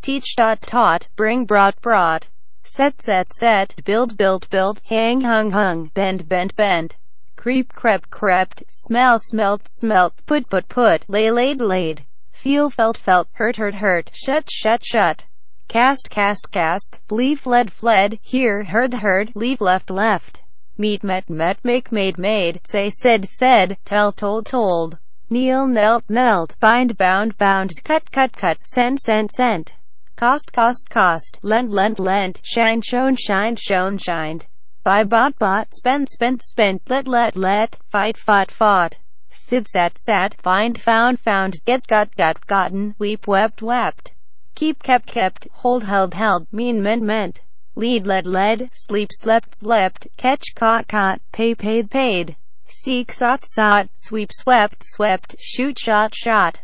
teach, taught, taught, bring, brought, brought, set, set, set, build, built, built, hang, hung, hung, bend, bent, bent, creep, crept, crept, smell, smelt, smelt, put, put, put, lay, laid, laid, feel, felt, felt, hurt, hurt, hurt, shut, shut, shut, cast, cast, cast, flee, fled, fled, hear, heard, heard, leave, left, left, meet, met, met, make, made, made, say, said, said, tell, told, told, kneel, knelt, knelt, bind, bound, bound, cut, cut, cut, send, sent, sent, cost, cost, cost, lent, lent, lent, shine, shone, shined, shone, shined, buy, bought, bought, spend, spent, spent, let, let, fight, fought, fought, sit, sat, sat, find, found, found, get, got, gotten, weep, wept, wept, keep, kept, kept, hold, held, held, mean, meant, meant, lead, led, sleep, slept, slept, catch, caught, pay, paid, paid, seek, sought, sweep, swept, swept, shoot, shot,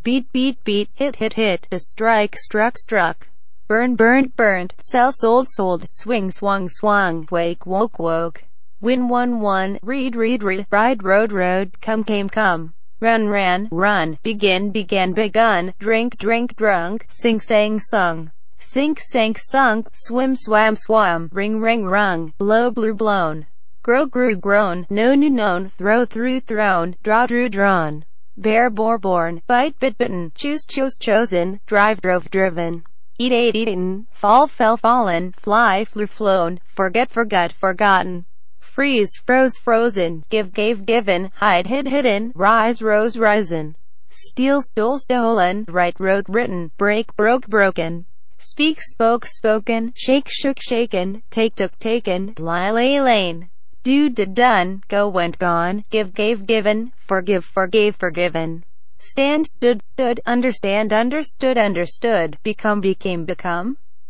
beat, beat, hit, hit, to strike, struck, burn, burnt, sell, sold, swing, swung, wake, woke, win, won, read, ride, rode, come, came, run, begin, begun, drink, drunk, sing, sang, sung, sink, sank, sunk, swim, swam, ring, rung, blow, blew, blown, grow, grew, grown, know, knew, known, throw, threw, thrown, draw, drew, drawn, bear, bore, born, bite, bit, bitten, choose, chosen, drive, drove, driven, eat, ate, eaten, fall, fell, fallen, fly, flew, flown, forget, forgotten, freeze, froze, frozen, give, gave, given, hide, hid, hidden, rise, rose, risen, steal, stole, stolen, write, wrote, written, break, broke, broken, speak, spoke, spoken, shake, shook, shaken, take, took, taken, lie, lay, lain, do, did, done, go, went, gone, give, gave, given, forgive, forgave, forgiven, stand, stood, understand, understood, become, became,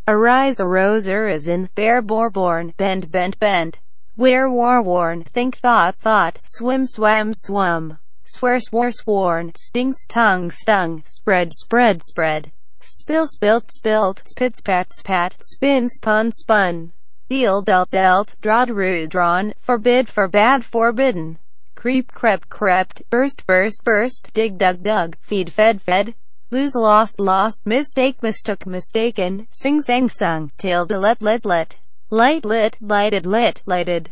arise, arose, arisen, bear, bore, born, bend, bent, wear, wore, worn, think, thought, swim, swam, swum, swear, sworn, sting, stung, spread, spill, spilt, spit, spat, spin, spun, deal, dealt, draw, drew, drawn, forbid, forbade, forbidden, creep, crept, burst, dig, dug, feed, fed, lose, lost, mistake, mistook, mistaken, sing, sang, sung, tailed, let, light, lit, lighted, lighted,